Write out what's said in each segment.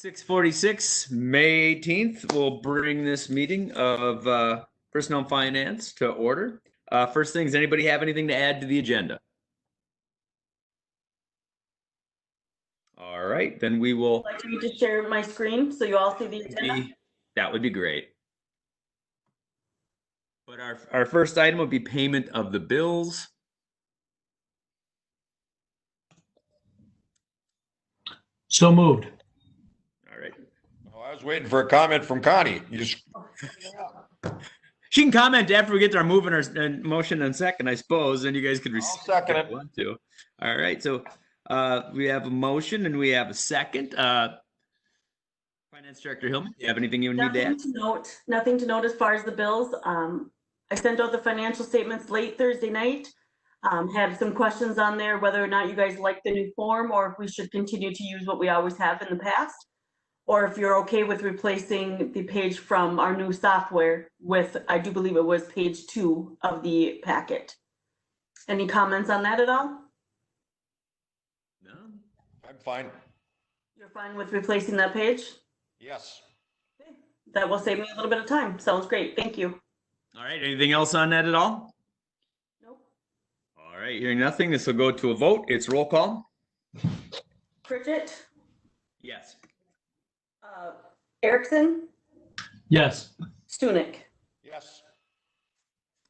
6:46, May 18th. We'll bring this meeting of Personnel and Finance to order. First things, anybody have anything to add to the agenda? All right, then we will. I'd like me to share my screen so you all see the agenda. That would be great. But our first item would be payment of the bills. So moved. All right. Oh, I was waiting for a comment from Connie. She can comment after we get to our move and our motion and second, I suppose, and you guys could second it. Want to. All right, so we have a motion and we have a second. Finance Director Hillman, do you have anything you need to add? Nothing to note as far as the bills. I sent out the financial statements late Thursday night. Had some questions on there, whether or not you guys like the new form or if we should continue to use what we always have in the past, or if you're okay with replacing the page from our new software with, I do believe it was page 2 of the packet. Any comments on that at all? No. I'm fine. You're fine with replacing that page? Yes. Okay. That will save me a little bit of time. Sounds great. Thank you. All right, anything else on that at all? Nope. All right, hearing nothing, this will go to a vote. It's roll call. Pritchett? Yes. Erickson? Yes. Stunek? Yes.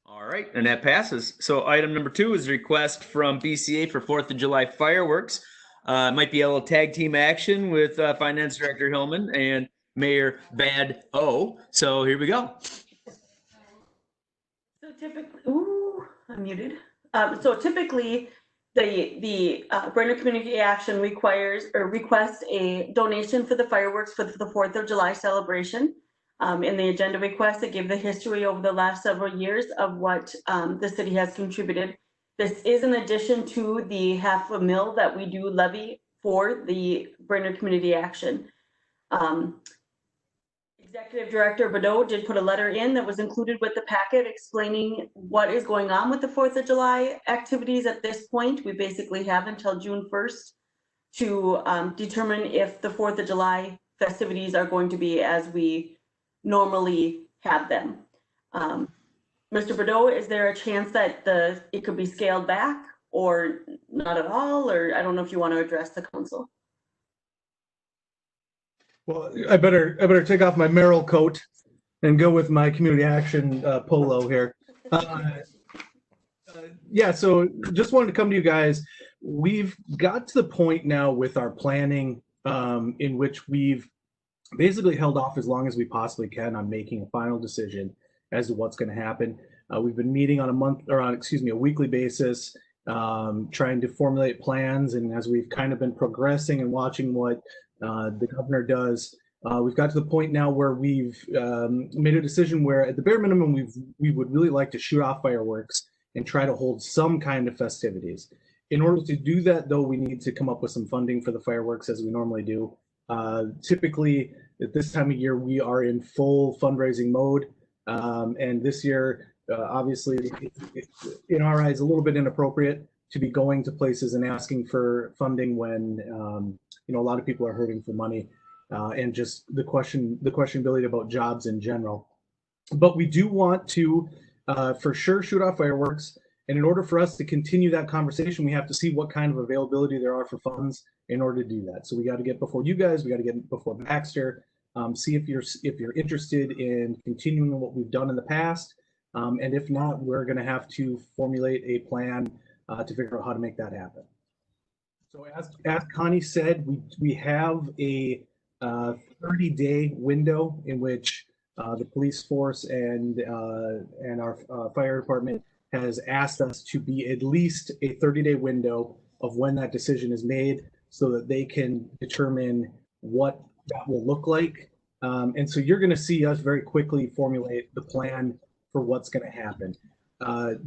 All right, and that passes. So item number 2 is a request from BCA for 4th of July fireworks. It might be a little tag team action with Finance Director Hillman and Mayor Bad O. So here we go. So typically, I'm muted. So typically, the Brainerd Community Action requests a donation for the fireworks for the 4th of July celebration. In the agenda request, it gave the history over the last several years of what the city has contributed. This is in addition to the $500,000 that we do levy for the Brainerd Community Action. Executive Director Badeau did put a letter in that was included with the packet explaining what is going on with the 4th of July activities at this point. We basically have until June 1st to determine if the 4th of July festivities are going to be as we normally have them. Mr. Badeau, is there a chance that it could be scaled back or not at all? Or I don't know if you want to address the council. Well, I better take off my Merrill coat and go with my community action polo here. Yeah, so just wanted to come to you guys. We've got to the point now with our planning in which we've basically held off as long as we possibly can on making a final decision as to what's going to happen. We've been meeting on a weekly basis, trying to formulate plans. And as we've kind of been progressing and watching what the governor does, we've got to the point now where we've made a decision where at the bare minimum, we would really like to shoot off fireworks and try to hold some kind of festivities. In order to do that, though, we need to come up with some funding for the fireworks as we normally do. Typically, at this time of year, we are in full fundraising mode. And this year, obviously, it's, in our eyes, a little bit inappropriate to be going to places and asking for funding when a lot of people are hurting for money, and just the questionability about jobs in general. But we do want to, for sure, shoot off fireworks. And in order for us to continue that conversation, we have to see what kind of availability there are for funds in order to do that. So we got to get before you guys, we got to get before Baxter, see if you're interested in continuing what we've done in the past. And if not, we're going to have to formulate a plan to figure out how to make that happen. So as Connie said, we have a 30-day window in which the police force and our fire department has asked us to be at least a 30-day window of when that decision is made so that they can determine what that will look like. And so you're going to see us very quickly formulate the plan for what's going to happen.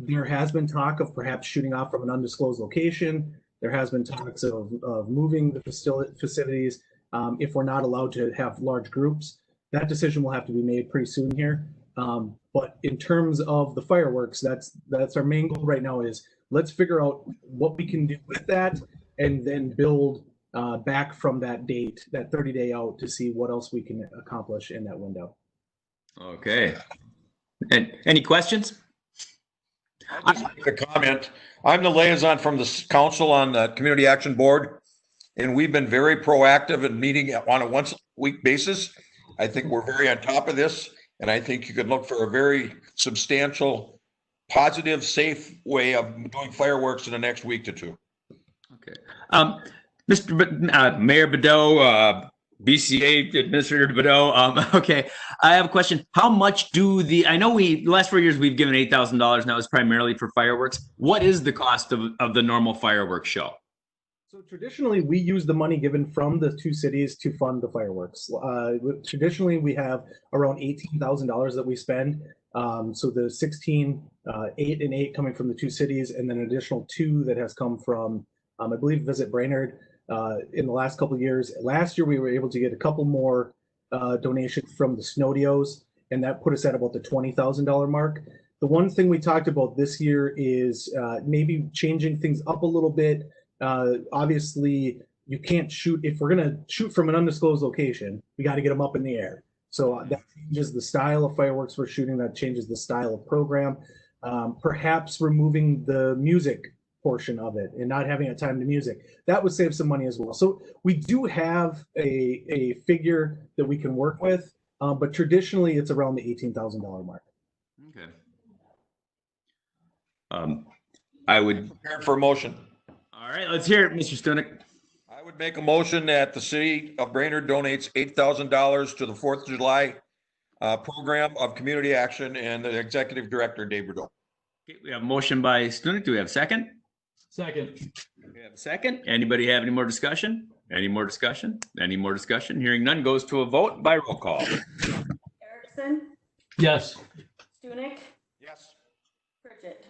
There has been talk of perhaps shooting off from an undisclosed location. There has been talks of moving the facilities if we're not allowed to have large groups. That decision will have to be made pretty soon here. But in terms of the fireworks, that's our main goal right now is let's figure out what we can do with that and then build back from that date, that 30-day out, to see what else we can accomplish in that window. Okay. And any questions? I'll just make a comment. I'm the liaison from the council on the Community Action Board, and we've been very proactive in meeting on a once-a-week basis. I think we're very on top of this, and I think you could look for a very substantial, positive, safe way of doing fireworks in the next week to two. Okay. Mayor Bedeau, BCA Administrator Bedeau. Okay. I have a question. How much I know the last 4 years we've given $8,000 now is primarily for fireworks. What is the cost of the normal fireworks show? So traditionally, we use the money given from the two cities to fund the fireworks. Traditionally, we have around $18,000 that we spend. So the 16, 8 and 8 coming from the two cities, and then an additional 2 that has come from, I believe, Visit Brainerd in the last couple of years. Last year, we were able to get a couple more donations from the Snowdios, and that put us at about the $20,000 mark. The one thing we talked about this year is maybe changing things up a little bit. Obviously, you can't shoot, if we're going to shoot from an undisclosed location, we got to get them up in the air. So that changes the style of fireworks we're shooting, that changes the style of program. Perhaps removing the music portion of it and not having a time to music, that would save some money as well. So we do have a figure that we can work with, but traditionally it's around the $18,000 mark. Okay. I would. Prepared for a motion. All right, let's hear it, Mr. Stunek. I would make a motion that the city of Brainerd donates $8,000 to the 4th of July program of community action, and the executive director, Dave Bordeaux. Okay, we have a motion by Stunek. Do we have a second? Second. We have a second. Anybody have any more discussion? Any more discussion? Any more discussion? Hearing none, goes to a vote by roll call. Erickson, Yes. Stunek, Yes. Pritchett.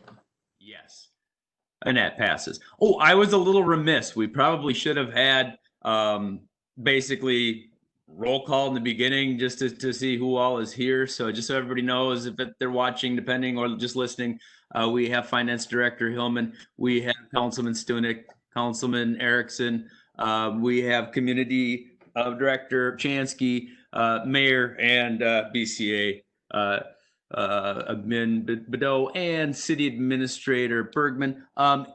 Yes. And that passes. Oh, I was a little remiss. We probably should have had basically roll call in the beginning just to see who all is here. So just so everybody knows, if they're watching, depending, or just listening, we have Finance Director Hillman, we have Councilman Stunek, Councilman Erickson, we have Community Director Chansky, Mayor, and BCA Admin Bedeau, and City Administrator Bergman.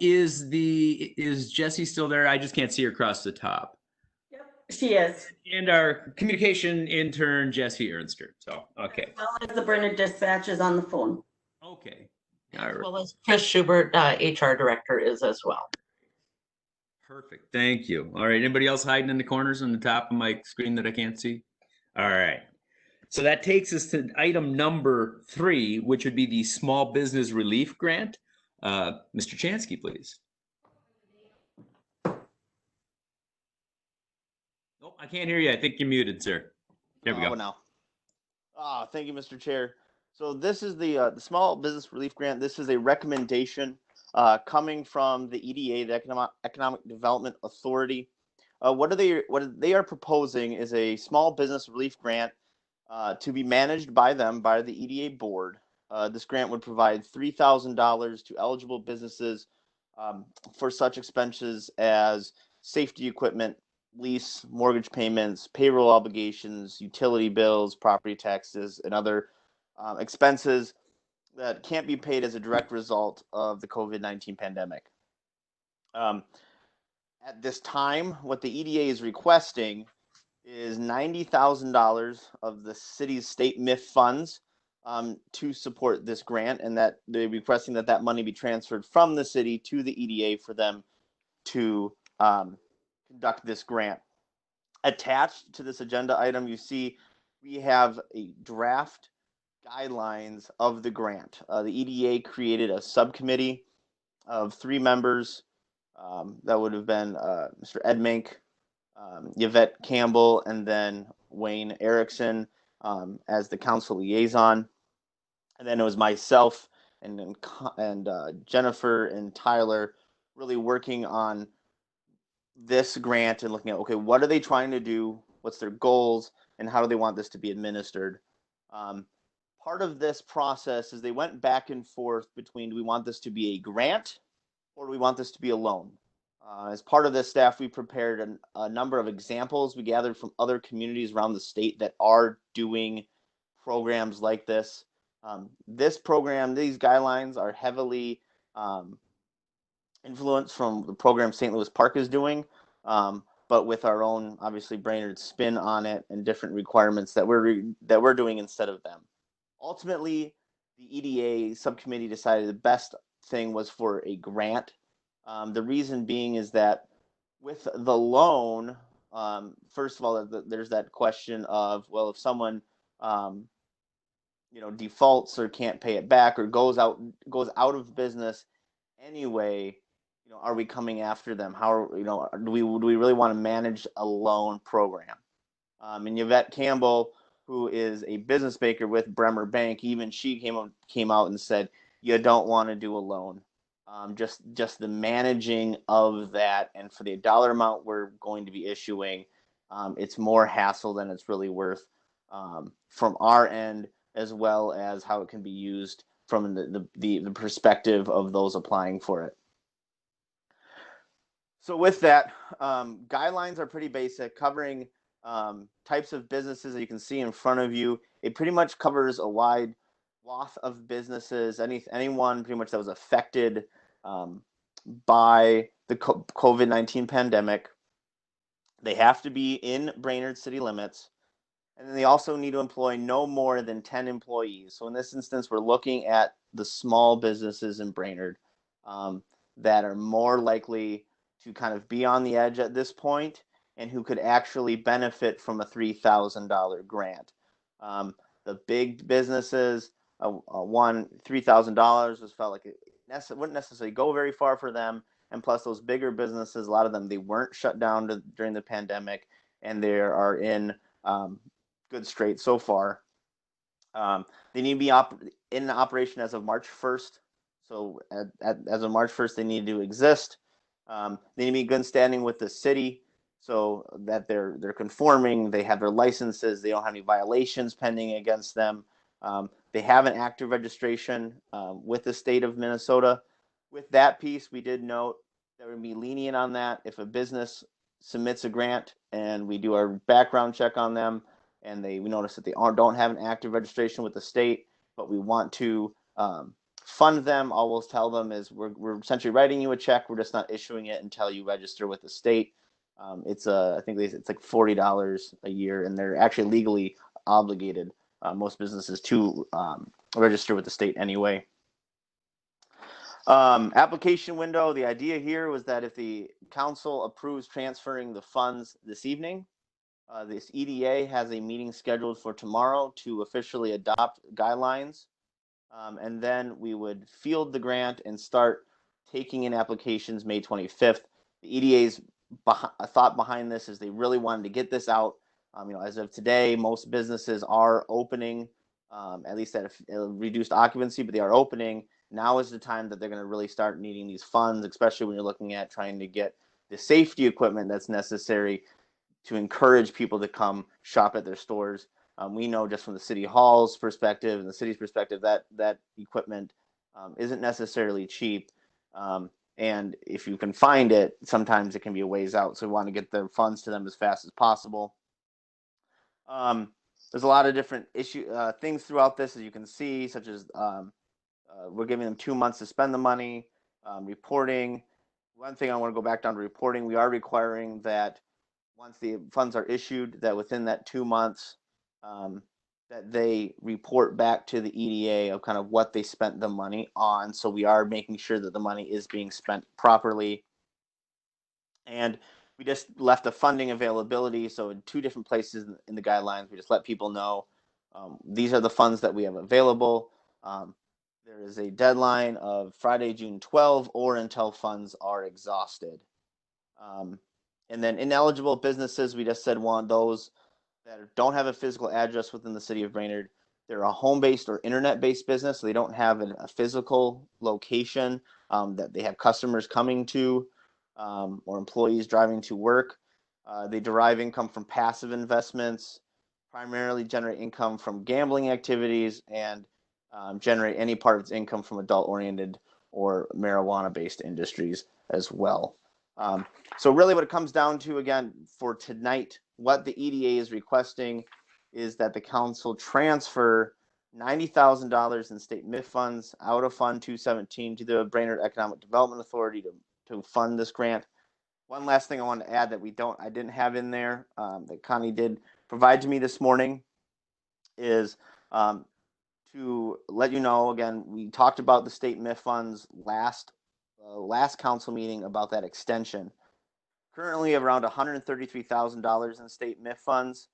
Is Jessie still there? I just can't see her across the top. Yep, she is. And our communication intern, Jesse Ernster. So, okay. As well as the Brainerd Dispatch is on the phone. Okay. As All right. well as Chris Schubert, HR Director, is as well. Perfect. Thank you. All right. Anybody else hiding in the corners on the top of my screen that I can't see? All right. So that takes us to item number 3, which would be the Small Business Relief Grant. Mr. Chansky, please. Oh, I can't hear you. I think you're muted, sir. There we go. Now. Thank you, Mr. Chair. So this is the Small Business Relief Grant. This is a recommendation coming from the EDA, the Economic Development Authority. What they are proposing is a small business relief grant to be managed by them, by the EDA board. This grant would provide $3,000 to eligible businesses for such expenses as safety equipment, lease, mortgage payments, payroll obligations, utility bills, property taxes, and other expenses that can't be paid as a direct result of the COVID-19 pandemic. At this time, what the EDA is requesting is $90,000 of the city's state MIF funds to support this grant, and that they're requesting that money be transferred from the city to the EDA for them to conduct this grant. Attached to this agenda item, you see we have a draft guidelines of the grant. The EDA created a subcommittee of 3 members. That would have been Mr. Ed Mink, Yvette Campbell, and then Wayne Erickson as the council liaison. And then it was myself and Jennifer and Tyler really working on this grant and looking at, okay, what are they trying to do? What's their goals? And how do they want this to be administered? Part of this process is they went back and forth between, do we want this to be a grant or do we want this to be a loan? As part of this staff, we prepared a number of examples we gathered from other communities around the state that are doing programs like this. This program, these guidelines are heavily influenced from the program St. Louis Park is doing, but with our own, obviously, Brainerd spin on it and different requirements that we're doing instead of them. Ultimately, the EDA subcommittee decided the best thing was for a grant. The reason being is that with the loan, first of all, there's that question of, well, if someone defaults or can't pay it back or goes out of business anyway, are we coming after them? How do we really want to manage a loan program? And Yvette Campbell, who is a business maker with Bremer Bank, even she came out and said, you don't want to do a loan. Just the managing of that, and for the dollar amount we're going to be issuing, it's more hassle than it's really worth from our end, as well as how it can be used from the perspective of those applying for it. So with that, guidelines are pretty basic, covering types of businesses that you can see in front of you. It pretty much covers a wide swath of businesses, anyone pretty much that was affected by the COVID-19 pandemic. They have to be in Brainerd city limits, and then they also need to employ no more than 10 employees. So in this instance, we're looking at the small businesses in Brainerd that are more likely to kind of be on the edge at this point and who could actually benefit from a $3,000 grant. The big businesses, $3,000 was felt like it wouldn't necessarily go very far for them. And plus those bigger businesses, a lot of them, they weren't shut down during the pandemic, and they are in good straits so far. They need to be in operation as of March 1st. So as of March 1st, they need to exist. They need to be in good standing with the city, so that they're conforming, they have their licenses, they don't have any violations pending against them. They have an active registration with the state of Minnesota. With that piece, we did note that we're going to be lenient on that. If a business submits a grant and we do our background check on them, and we notice that they don't have an active registration with the state, but we want to fund them, all we'll tell them is we're essentially writing you a check. We're just not issuing it until you register with the state. I think it's like $40 a year, and they're actually legally obligated, most businesses, to register with the state anyway. Application window. The idea here was that if the council approves transferring the funds this evening, this EDA has a meeting scheduled for tomorrow to officially adopt guidelines. And then we would field the grant and start taking in applications May 25th. The EDA's thought behind this is they really wanted to get this out. As of today, most businesses are opening, at least at a reduced occupancy, but they are opening. Now is the time that they're going to really start needing these funds, especially when you're looking at trying to get the safety equipment that's necessary to encourage people to come shop at their stores. We know just from the city hall's perspective and the city's perspective that equipment isn't necessarily cheap. And if you can find it, sometimes it can be a ways out. So we want to get the funds to them as fast as possible. There's a lot of different things throughout this, as you can see, such as we're giving them 2 months to spend the money. Reporting. One thing I want to go back down to reporting. We are requiring that once the funds are issued, that within that 2 months, that they report back to the EDA of kind of what they spent the money on. So we are making sure that the money is being spent properly. And we just left the funding availability. So in 2 different places in the guidelines, we just let people know these are the funds that we have available. There is a deadline of Friday, June 12, or until funds are exhausted. And then ineligible businesses, we just said want those that don't have a physical address within the city of Brainerd. They're a home-based or internet-based business, so they don't have a physical location that they have customers coming to or employees driving to work. They derive income from passive investments, primarily generate income from gambling activities, and generate any part of its income from adult-oriented or marijuana-based industries as well. So really what it comes down to, again, for tonight, what the EDA is requesting is that the council transfer $90,000 in state MIF funds out of Fund 217 to the Brainerd Economic Development Authority to fund this grant. One last thing I want to add that I didn't have in there, that Connie did provide to me this morning, is to let you know, again, we talked about the state MIF funds last council meeting about that extension. Currently around $133,000 in state MIF funds.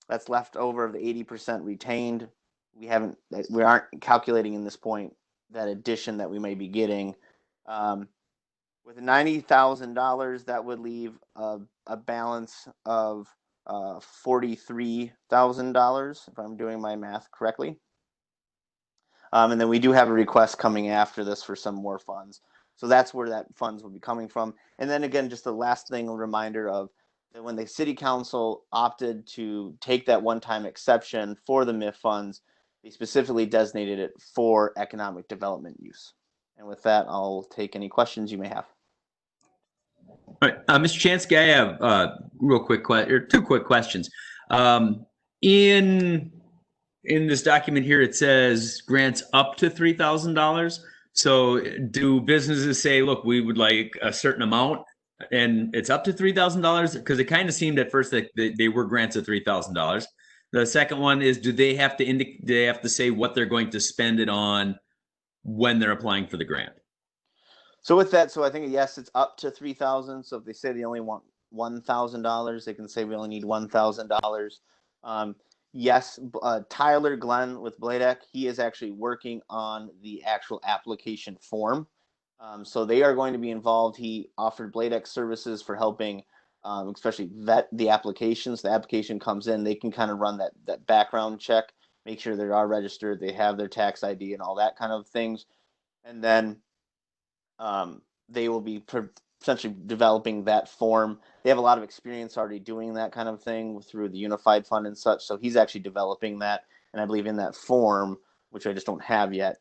That's left over of the 80% retained. We aren't calculating in this point that addition that we may be getting. With $90,000, that would leave a balance of $43,000, if I'm doing my math correctly. And then we do have a request coming after this for some more funds. So that's where that funds will be coming from. And then again, just the last thing, a reminder of that when the city council opted to take that one-time exception for the MIF funds, they specifically designated it for economic development use. And with that, I'll take any questions you may have. All right, Mr. Chansky, I have two quick questions. In this document here, it says grants up to $3,000. So do businesses say, look, we would like a certain amount and it's up to $3,000? Because it kind of seemed at first that they were grants of $3,000. The second one is, do they have to say what they're going to spend it on when they're applying for the grant? So with that, so I think, yes, it's up to $3,000. So if they say they only want $1,000, they can say we only need $1,000. Yes, Tyler Glenn with Bladek, he is actually working on the actual application form. So they are going to be involved. He offered Bladek services for helping, especially vet the applications. The application comes in, they can kind of run that background check, make sure they are registered, they have their tax ID and all that kind of things. And then they will be essentially developing that form. They have a lot of experience already doing that kind of thing through the Unified Fund and such. So he's actually developing that. And I believe in that form, which I just don't have yet,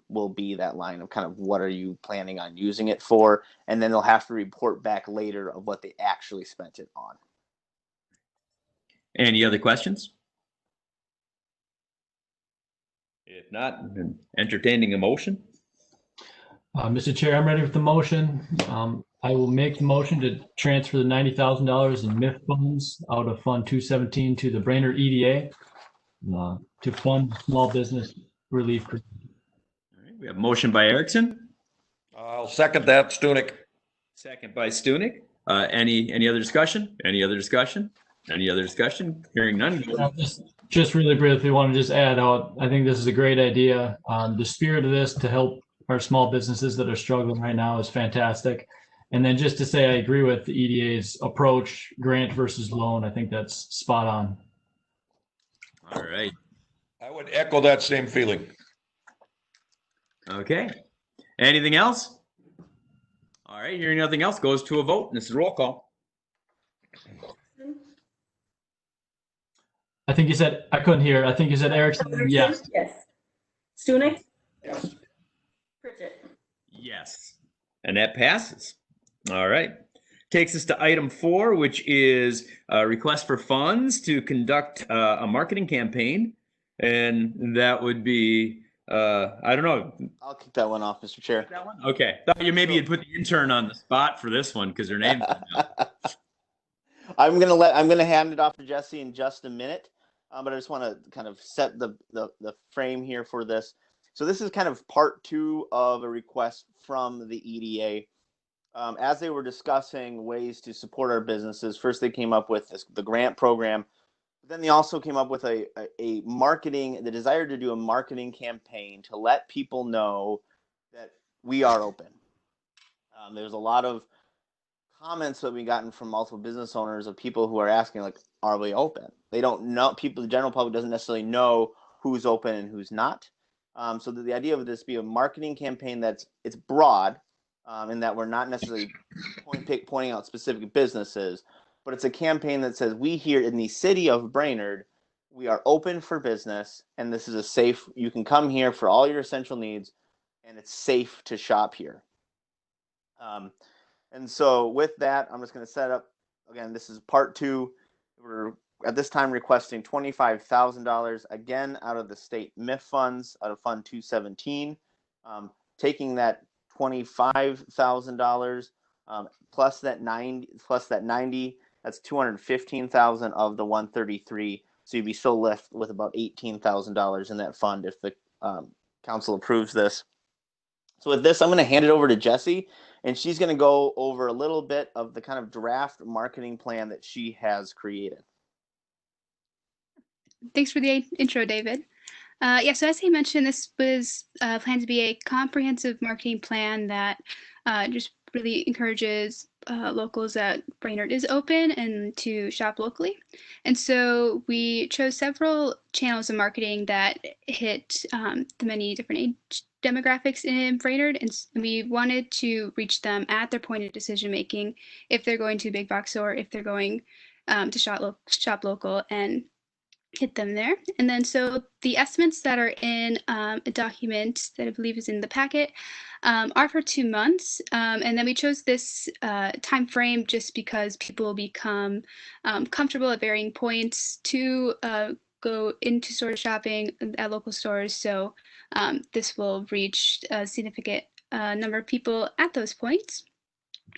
will be that line of kind of what are you planning on using it for? And then they'll have to report back later of what they actually spent it on. Any other questions? If not, entertaining a motion. Mr. Chair, I'm ready with the motion. I will make the motion to transfer the $90,000 in MIF funds out of Fund 217 to the Brainerd EDA to fund small business relief. All right, we have a motion by Erickson. I'll second that, Stunek. Second by Stunek. Any other discussion? Any other discussion? Any other discussion? Hearing none. Just really briefly, want to just add out, I think this is a great idea. The spirit of this to help our small businesses that are struggling right now is fantastic. And then just to say, I agree with the EDA's approach, grant versus loan. I think that's spot on. All right. I would echo that same feeling. Okay. Anything else? All right. Hearing nothing else, goes to a vote. This is roll call. I think you said, I couldn't hear. I think you said Erickson. Yes. Yes. Stunek? Yes. Pritchett? Yes. And that passes. All right. Takes us to item 4, which is a request for funds to conduct a marketing campaign. And that would be, I don't know. I'll kick that one off, Mr. Chair. That one? Okay. Thought you maybe you'd put the intern on the spot for this one because her name's I'm gonna hand it off to Jesse in just a minute, but I just want to kind of set the frame here for this. So this is kind of part 2 of a request from the EDA. As they were discussing ways to support our businesses, first they came up with the grant program, but then they also came up with the desire to do a marketing campaign to let people know that we are open. There's a lot of comments that we've gotten from multiple business owners of people who are asking, like, are we open? They don't know, the general public doesn't necessarily know who's open and who's not. So the idea of this be a marketing campaign it's broad, in that we're not necessarily pointing out specific businesses, but it's a campaign that says we here in the city of Brainerd, we are open for business, and this is you can come here for all your essential needs, and it's safe to shop here. And so with that, I'm just going to set up, again, this is part 2. We're at this time requesting $25,000 again out of the state MIF funds, out of Fund 217, taking that $25,000 plus that 90, that's 215,000 of the 133. So you'd be still left with about $18,000 in that fund if the council approves this. So with this, I'm going to hand it over to Jessie, and she's going to go over a little bit of the kind of draft marketing plan that she has created. Thanks for the intro, David. Yeah, so as he mentioned, this was planned to be a comprehensive marketing plan that just really encourages locals that Brainerd is open and to shop locally. And so we chose several channels of marketing that hit the many different age demographics in Brainerd, and we wanted to reach them at their point of decision making if they're going to a big box store, if they're going to shop local, and hit them there. And then so the estimates that are in a document that I believe is in the packet are for 2 months. And then we chose this time frame just because people become comfortable at varying points to go into store shopping at local stores. So this will reach a significant number of people at those points.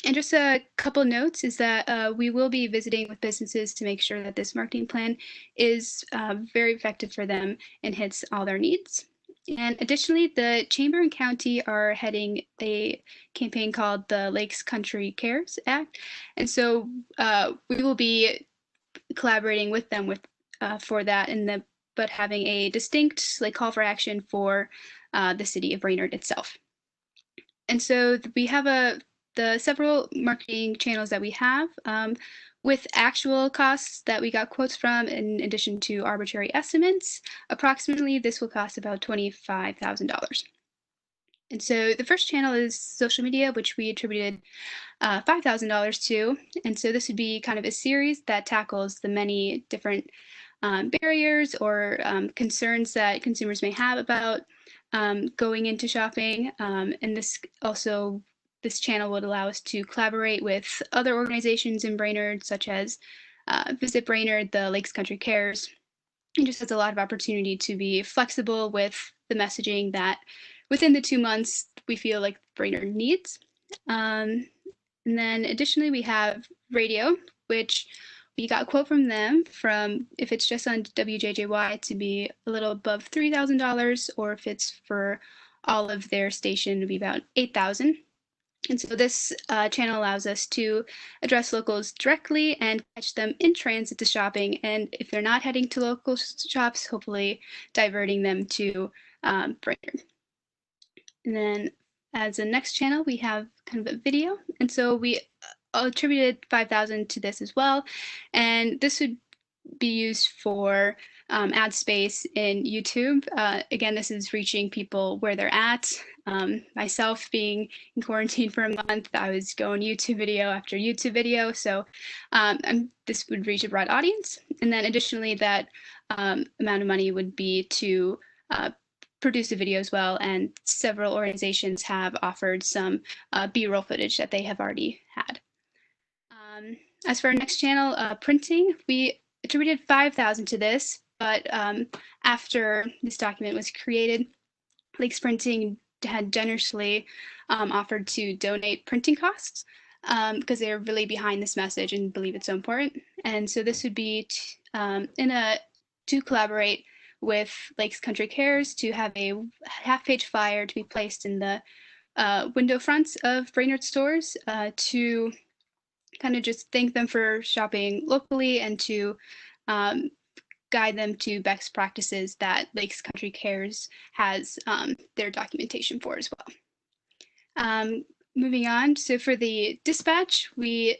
And just a couple notes is that we will be visiting with businesses to make sure that this marketing plan is very effective for them and hits all their needs. And additionally, the Chamber and County are heading a campaign called the Lakes Country Cares Act. And so we will be collaborating with them for that, but having a distinct call for action for the city of Brainerd itself. And so we have the several marketing channels that we have with actual costs that we got quotes from in addition to arbitrary estimates. Approximately this will cost about $25,000. And so the first channel is social media, which we attributed $5,000 to. And so this would be kind of a series that tackles the many different barriers or concerns that consumers may have about going into shopping. And this channel would allow us to collaborate with other organizations in Brainerd, such as Visit Brainerd, the Lakes Country Cares. It just has a lot of opportunity to be flexible with the messaging that within the 2 months we feel like Brainerd needs. And then additionally, we have radio, which we got a quote from them from, if it's just on WJJY, to be a little above $3,000, or if it's for all of their station, to be about $8,000. And so this channel allows us to address locals directly and catch them in transit to shopping. And if they're not heading to local shops, hopefully diverting them to Brainerd. And then as a next channel, we have kind of a video. And so we attributed $5,000 to this as well. And this would be used for ad space in YouTube. Again, this is reaching people where they're at. Myself being in quarantine for a month, I was going YouTube video after YouTube video. So this would reach a broad audience. And then additionally, that amount of money would be to produce a video as well. And several organizations have offered some B-roll footage that they have already had. As for our next channel, printing, we attributed $5,000 to this, but after this document was created, Lakes Printing had generously offered to donate printing costs because they're really behind this message and believe it's so important. And so this would be to collaborate with Lakes Country Cares to have a half-page flyer to be placed in the window fronts of Brainerd stores to kind of just thank them for shopping locally and to guide them to best practices that Lakes Country Cares has their documentation for as well. Moving on, so for the dispatch, we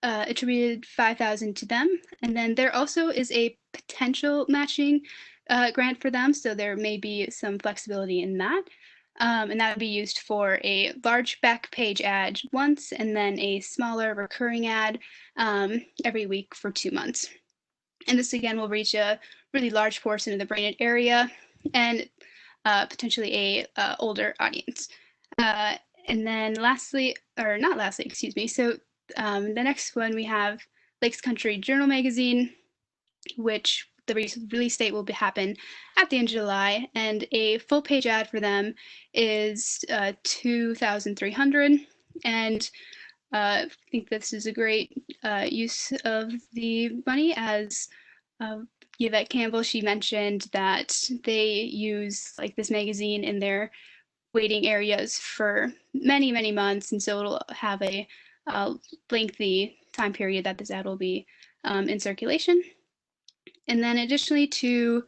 attributed $5,000 to them, and then there also is a potential matching grant for them, so there may be some flexibility in that. And that would be used for a large back page ad once, and then a smaller recurring ad every week for 2 months. And this again will reach a really large portion of the Brainerd area and potentially a older audience. And then lastly, or not lastly, excuse me. So the next one we have Lakes Country Journal Magazine, which the release date will happen at the end of July, and a full page ad for them is $2,300. And I think this is a great use of the money, as Yvette Campbell, she mentioned that they use like this magazine in their waiting areas for many, many months, and so it'll have a lengthy time period that this ad will be in circulation. And then additionally, to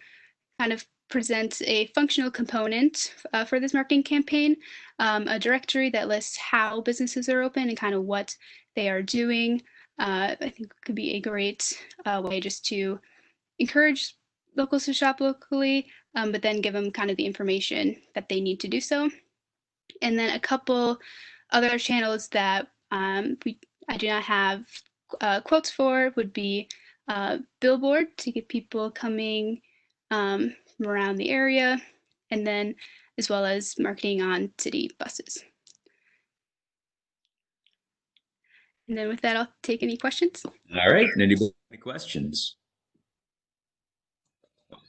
kind of present a functional component for this marketing campaign, a directory that lists how businesses are open and kind of what they are doing. I think could be a great way just to encourage locals to shop locally, but then give them kind of the information that they need to do so. And then a couple other channels that I do not have quotes for would be billboard to get people coming from around the area, and then as well as marketing on city buses. And then with that, I'll take any questions. All right. Any questions?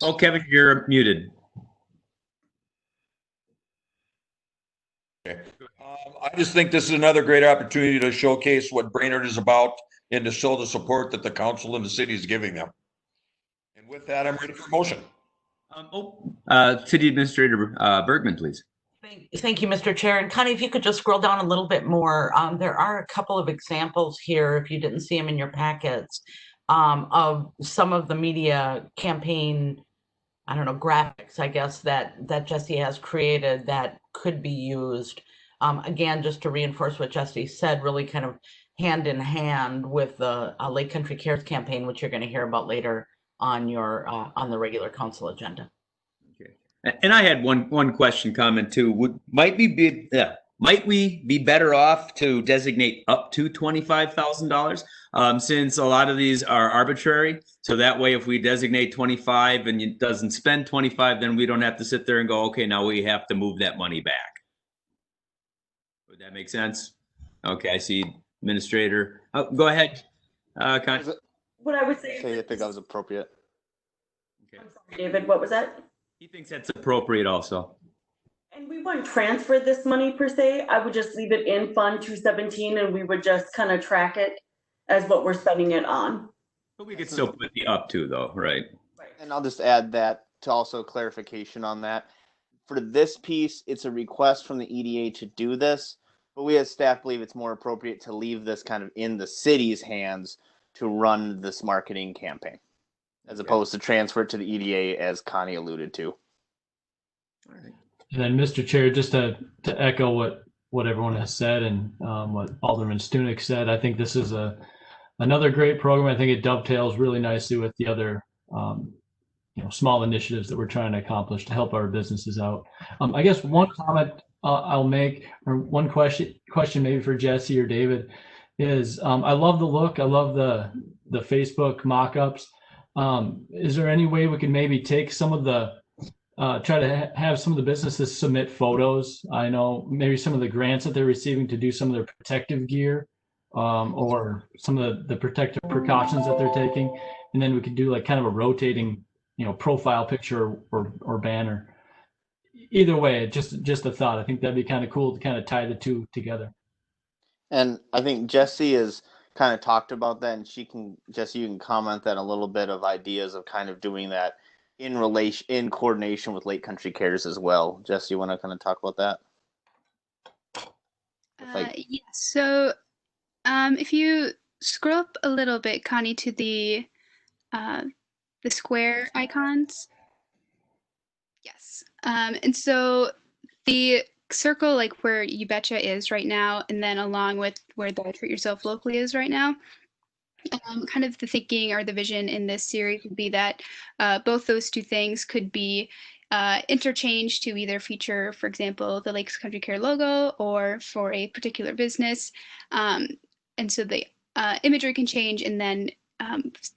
Oh, Kevin, you're muted. Okay. I just think this is another great opportunity to showcase what Brainerd is about and to show the support that the council and the city is giving them. And with that, I'm ready for motion. City Administrator Bergman, please. Thank you, Mr. Chair. And Connie, if you could just scroll down a little bit more, there are a couple of examples here, if you didn't see them in your packets, of some of the media campaign, I don't know, graphics, I guess, that Jesse has created that could be used. Again, just to reinforce what Jesse said, really kind of hand in hand with the Lake Country Cares campaign, which you're going to hear about later on your on the regular council agenda. Okay. And I had one question comment too. Might we be better off to designate up to $25,000 since a lot of these are arbitrary? So that way, if we designate 25 and it doesn't spend 25, then we don't have to sit there and go, okay, now we have to move that money back. Would that make sense? Okay, I see Administrator. Oh, go ahead, Con. What I would say. I think that was appropriate. Okay. I'm sorry, David, what was that? He thinks that's appropriate also. And we wouldn't transfer this money per se. I would just leave it in Fund 217 and we would just kind of track it as what we're spending it on. But we could still put the up to though, right? And I'll just add that to also clarification on that. For this piece, it's a request from the EDA to do this, but we as staff believe it's more appropriate to leave this kind of in the city's hands to run this marketing campaign, as opposed to transfer it to the EDA, as Connie alluded to. All right. And then, Mr. Chair, just to echo what everyone has said and what Alderman Stunek said, I think this is another great program. I think it dovetails really nicely with the other small initiatives that we're trying to accomplish to help our businesses out. I guess one comment I'll make, or one question maybe for Jesse or David, is I love the look. I love the Facebook mock-ups. Is there any way we can maybe take some of the try to have some of the businesses submit photos? I know maybe some of the grants that they're receiving to do some of their protective gear, or some of the protective precautions that they're taking, and then we could do like kind of a rotating, profile picture or banner. Either way, just a thought. I think that'd be kind of cool to kind of tie the two together. And I think Jesse has kind of talked about that, and Jesse, you can comment that a little bit of ideas of kind of doing that in coordination with Lake Country Cares as well. Jesse, you want to kind of talk about that? Yeah. So if you scroll up a little bit, Connie, to the square icons. Yes. And so the circle, like where You Betcha is right now, and then along with where the Treat Yourself Locally is right now, kind of the thinking or the vision in this series would be that both those two things could be interchanged to either feature, for example, the Lakes Country Care logo or for a particular business. And so the imagery can change, and then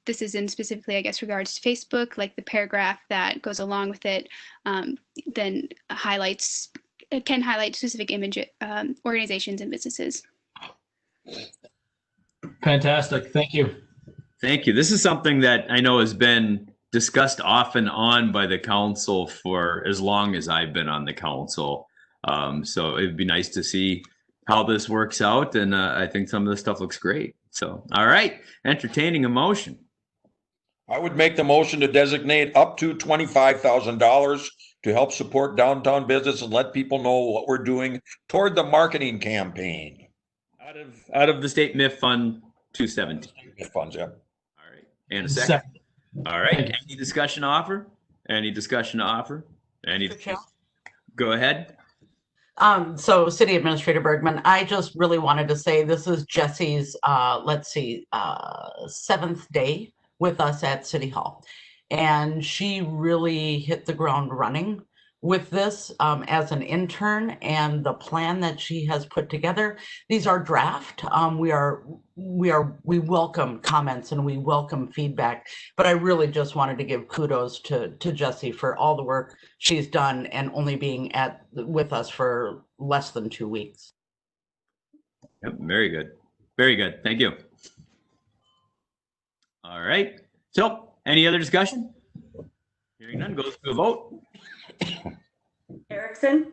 this is in specifically, I guess, regards to Facebook, like the paragraph that goes along with it, then highlights can highlight specific image organizations and businesses. Fantastic. Thank you. Thank you. This is something that I know has been discussed off and on by the council for as long as I've been on the council. So it'd be nice to see how this works out. And I think some of this stuff looks great. So, all right, entertaining a motion. I would make the motion to designate up to $25,000 to help support downtown business and let people know what we're doing toward the marketing campaign. Out of the state MIF Fund 217. MIF funds, yeah. All right. And a second. All right. Any discussion to offer? Any discussion to offer? Any? Go ahead. So City Administrator Bergman, I just really wanted to say this is Jesse's, 7th day with us at City Hall. And she really hit the ground running with this as an intern, and the plan that she has put together. These are draft. We welcome comments and we welcome feedback, but I really just wanted to give kudos to Jesse for all the work she's done and only being with us for less than 2 weeks. Yep, very good. Very good. Thank you. All right. So any other discussion? Hearing none, goes to a vote. Erickson,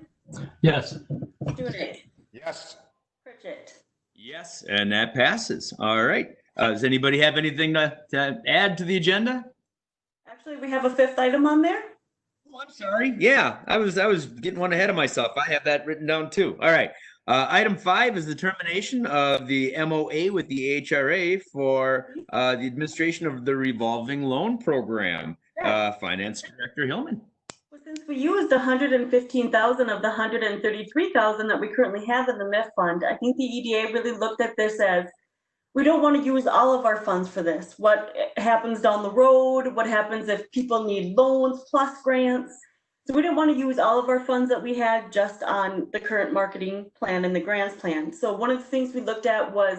Yes. Stunek, Yes. Pritchett. Yes, and that passes. All right. Does anybody have anything to add to the agenda? Actually, we have a 5th item on there. Oh, I'm sorry. Yeah, I was getting one ahead of myself. I have that written down too. All right. Item 5 is the termination of the MOA with the HRA for the administration of the revolving loan program. Finance Director Hillman. Well, since we used 115,000 of the 133,000 that we currently have in the MIF fund, I think the EDA really looked at this as, we don't want to use all of our funds for this. What happens down the road? What happens if people need loans plus grants? So we didn't want to use all of our funds that we had just on the current marketing plan and the grants plan. So one of the things we looked at was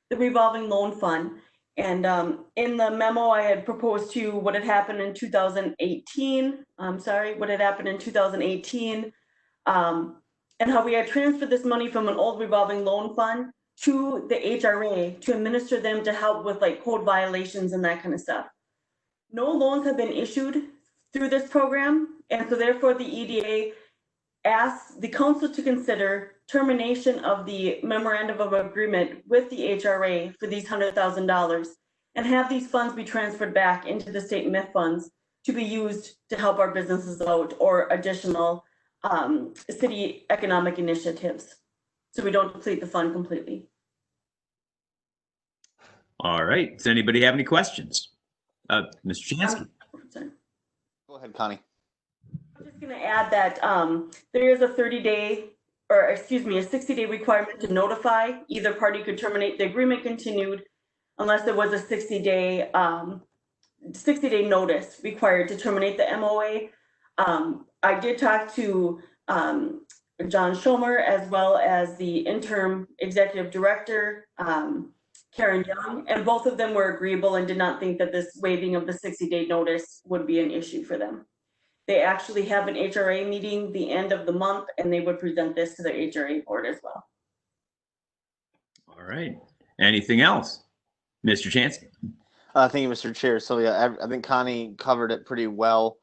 the revolving loan fund. And in the memo, I had proposed to what had happened in 2018. What had happened in 2018, and how we had transferred this money from an old revolving loan fund to the HRA to administer them to help with like code violations and that kind of stuff. No loans have been issued through this program, and so therefore the EDA asks the council to consider termination of the memorandum of agreement with the HRA for these $100,000 and have these funds be transferred back into the state MIF funds to be used to help our businesses out or additional city economic initiatives, so we don't deplete the fund completely. All right. Does anybody have any questions? Mr. Chansky. Go ahead, Connie. I'm just going to add that there is a 60-day requirement to notify. Either party could terminate the agreement continued unless there was a 60-day notice required to terminate the MOA. I did talk to John Schomer as well as the interim executive director, Karen Young, and both of them were agreeable and did not think that this waiving of the 60-day notice would be an issue for them. They actually have an HRA meeting the end of the month, and they would present this to the HRA board as well. All right. Anything else? Mr. Chansky. Thank you, Mr. Chair. So yeah, I think Connie covered it pretty well.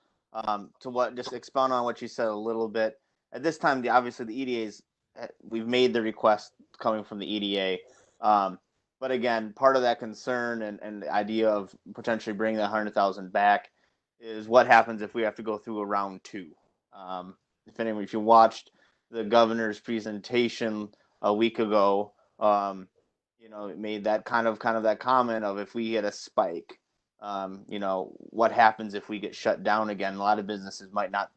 Just expound on what you said a little bit. At this time, obviously the EDA's, we've made the request coming from the EDA. But again, part of that concern and the idea of potentially bringing that 100,000 back is what happens if we have to go through a round 2. If you watched the governor's presentation a week ago, it made that kind of that comment of if we get a spike, what happens if we get shut down again? A lot of businesses might not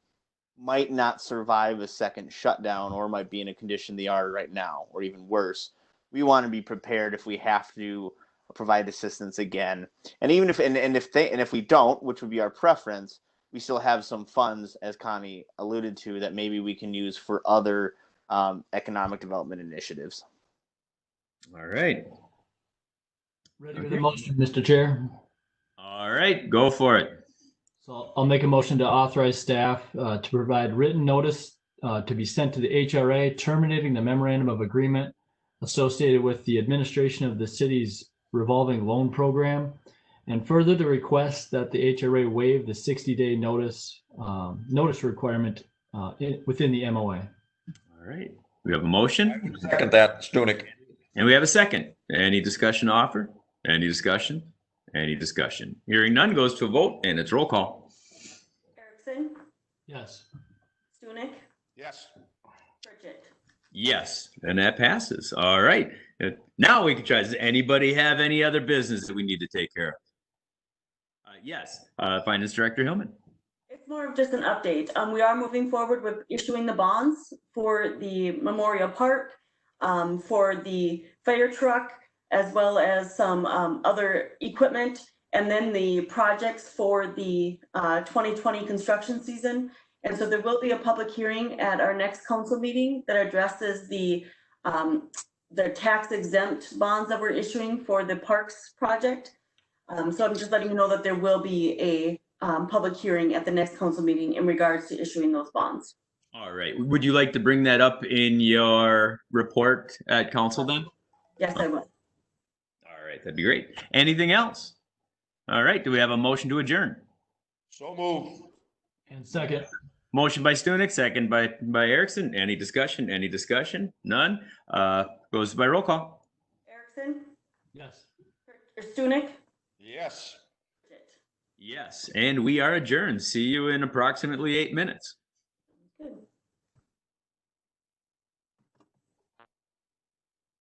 survive a second shutdown, or might be in a condition they are right now, or even worse. We want to be prepared if we have to provide assistance again. And even if we don't, which would be our preference, we still have some funds, as Connie alluded to, that maybe we can use for other economic development initiatives. All right. Ready with the motion, Mr. Chair. All right, go for it. So I'll make a motion to authorize staff to provide written notice to be sent to the HRA, terminating the memorandum of agreement associated with the administration of the city's revolving loan program, and further to request that the HRA waive the 60-day notice requirement within the MOA. All right. We have a motion. Second that, Stunek. And we have a second. Any discussion to offer? Any discussion? Any discussion? Hearing none goes to a vote, and it's roll call. Erickson, Yes. Stunek, Yes. Pritchett. Yes, and that passes. All right. Now we can try. Does anybody have any other business that we need to take care of? Yes. Finance Director Hillman. It's more of just an update. We are moving forward with issuing the bonds for the Memorial Park, for the fire truck, as well as some other equipment, and then the projects for the 2020 construction season. And so there will be a public hearing at our next council meeting that addresses the tax exempt bonds that we're issuing for the parks project. So I'm just letting you know that there will be a public hearing at the next council meeting in regards to issuing those bonds. All right. Would you like to bring that up in your report at council then? Yes, I will. All right. That'd be great. Anything else? All right. Do we have a motion to adjourn? So move. And second. Motion by Stunek, second by Erickson. Any discussion? Any discussion? None. Goes by roll call. Erickson, Yes. Stunek, Yes. Pritchett. Yes. And we are adjourned. See you in approximately 8 minutes.